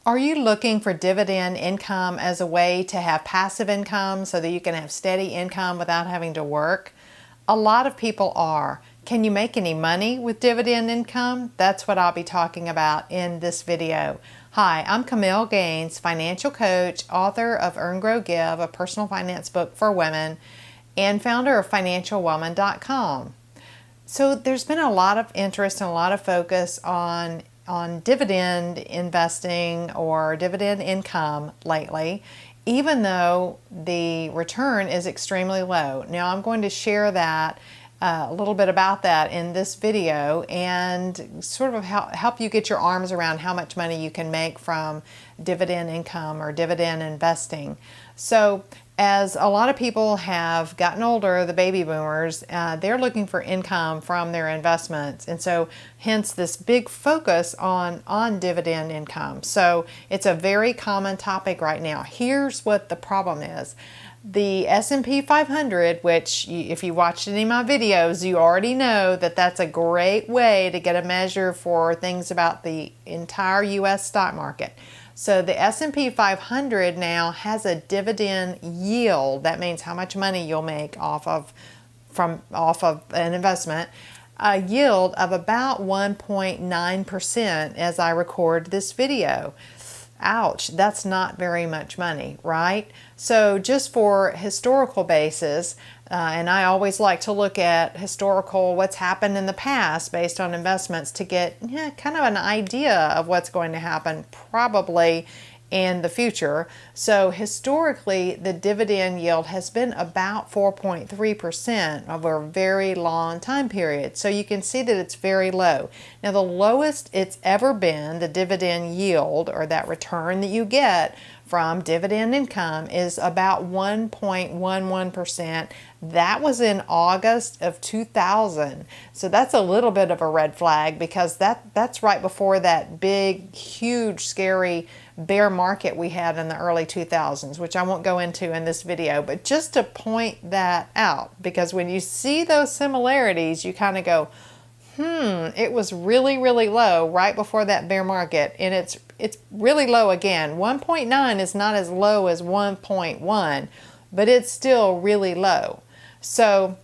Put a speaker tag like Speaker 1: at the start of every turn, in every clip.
Speaker 1: Are you looking for dividend income as a way to have passive income so that you can have steady income without having to work? A lot of people are. Can you make any money with dividend income? That's what I'll be talking about in this video. Hi, I'm Camille Gaines, financial coach, author of Earn, Grow, Give, a personal finance book for women, and founder of financialwoman.com. So there's been a lot of interest and a lot of focus on dividend investing or dividend income lately, even though the return is extremely low. Now I'm going to share that a little bit about that in this video and sort of help you get your arms around how much money you can make from dividend income or dividend investing. So as a lot of people have gotten older, the baby boomers, they're looking for income from their investments. And so hence this big focus on dividend income. So it's a very common topic right now. Here's what the problem is. The S&P 500, which if you watched any of my videos, you already know that that's a great way to get a measure for things about the entire U.S. stock market. So the S&P 500 now has a dividend yield. That means how much money you'll make off of an investment. A yield of about 1.9% as I record this video. Ouch, that's not very much money, right? So just for historical basis, and I always like to look at historical, what's happened in the past based on investments to get kind of an idea of what's going to happen probably in the future. So historically, the dividend yield has been about 4.3% over a very long time period. So you can see that it's very low. Now the lowest it's ever been, the dividend yield or that return that you get from dividend income is about 1.11%. That was in August of 2000. So that's a little bit of a red flag because that's right before that big, huge, scary bear market we had in the early 2000s, which I won't go into in this video, but just to point that out, because when you see those similarities, you kind of go, it was really, really low right before that bear market, and it's really low again. 1.9 is not as low as 1.1, but it's still really low. So,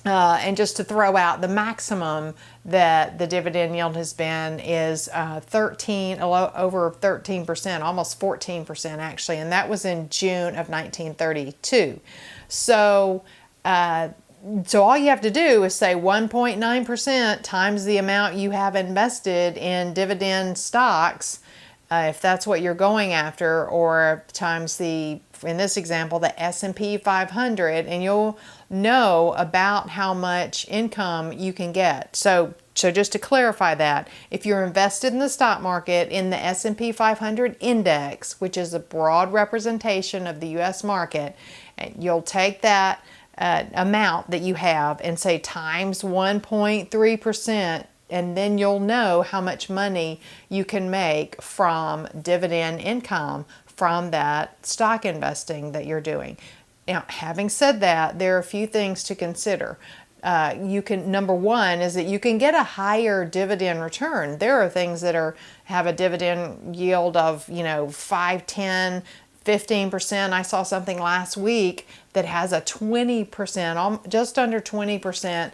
Speaker 1: and just to throw out, the maximum that the dividend yield has been is over 13%, almost 14% actually, and that was in June of 1932. So all you have to do is say 1.9% times the amount you have invested in dividend stocks, if that's what you're going after, or times in this example, the S&P 500, and you'll know about how much income you can get. So just to clarify that, if you're invested in the stock market in the S&P 500 index, which is a broad representation of the U.S. market, you'll take that amount that you have and say times 1.3%, and then you'll know how much money you can make from dividend income from that stock investing that you're doing. Now, having said that, there are a few things to consider. Number one is that you can get a higher dividend return. There are things that have a dividend yield of 5, 10, 15%. I saw something last week that has a 20%, just under 20%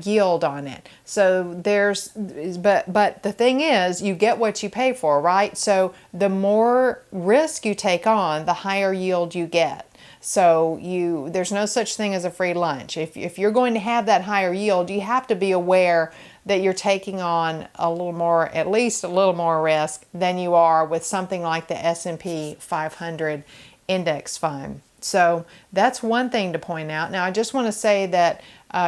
Speaker 1: yield on it. So but the thing is, you get what you pay for, right? So the more risk you take on, the higher yield you get. So there's no such thing as a free lunch. If you're going to have that higher yield, you have to be aware that you're taking on at least a little more risk than you are with something like the S&P 500 index fund. So that's one thing to point out. Now I just want to say that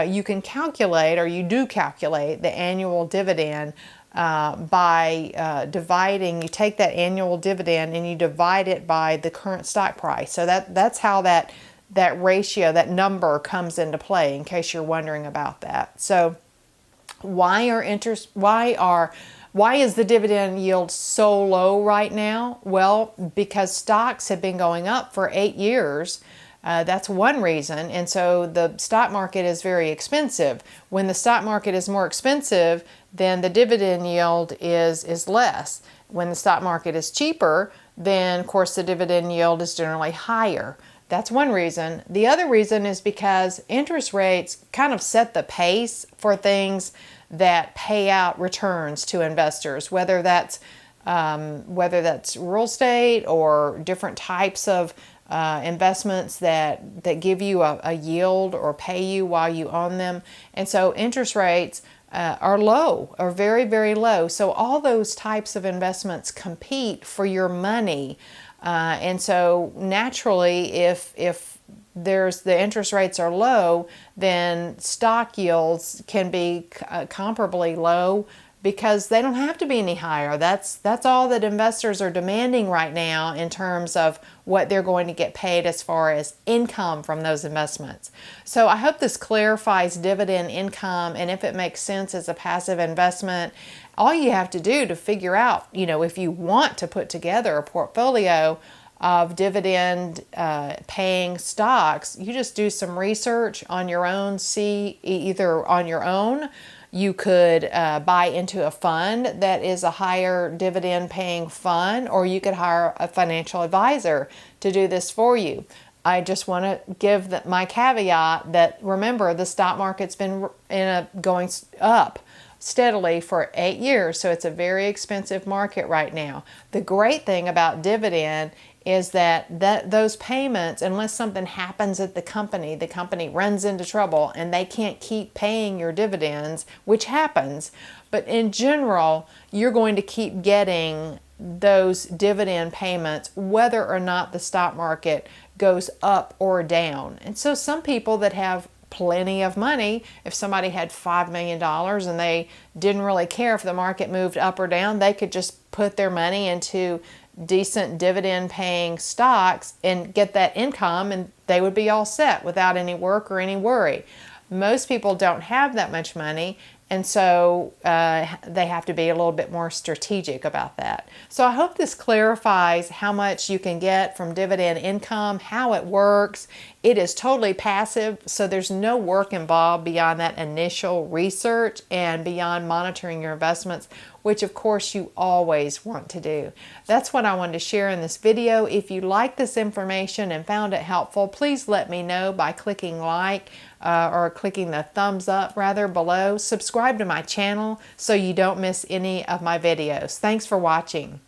Speaker 1: you can calculate, or you do calculate, the annual dividend by dividing. You take that annual dividend and you divide it by the current stock price. So that's how that ratio, that number comes into play, in case you're wondering about that. So why is the dividend yield so low right now? Well, because stocks have been going up for 8 years. That's one reason. And so the stock market is very expensive. When the stock market is more expensive, then the dividend yield is less. When the stock market is cheaper, then of course the dividend yield is generally higher. That's one reason. The other reason is because interest rates kind of set the pace for things that pay out returns to investors, whether that's real estate or different types of investments that give you a yield or pay you while you own them. And so interest rates are low, are very, very low. So all those types of investments compete for your money. And so naturally, if the interest rates are low, then stock yields can be comparably low because they don't have to be any higher. That's all that investors are demanding right now in terms of what they're going to get paid as far as income from those investments. So I hope this clarifies dividend income and if it makes sense as a passive investment. All you have to do to figure out, if you want to put together a portfolio of dividend paying stocks, you just do some research on your own, see either on your own. You could buy into a fund that is a higher dividend paying fund, or you could hire a financial advisor to do this for you. I just want to give my caveat that, remember, the stock market's been going up steadily for 8 years, so it's a very expensive market right now. The great thing about dividend is that those payments, unless something happens at the company runs into trouble and they can't keep paying your dividends, which happens, but in general, you're going to keep getting those dividend payments whether or not the stock market goes up or down. And so some people that have plenty of money, if somebody had $5 million and they didn't really care if the market moved up or down, they could just put their money into decent dividend paying stocks and get that income, and they would be all set without any work or any worry. Most people don't have that much money, and so they have to be a little bit more strategic about that. So I hope this clarifies how much you can get from dividend income, how it works. It is totally passive, so there's no work involved beyond that initial research and beyond monitoring your investments, which of course you always want to do. That's what I wanted to share in this video. If you like this information and found it helpful, please let me know by clicking like or clicking the thumbs up rather below. Subscribe to my channel so you don't miss any of my videos. Thanks for watching.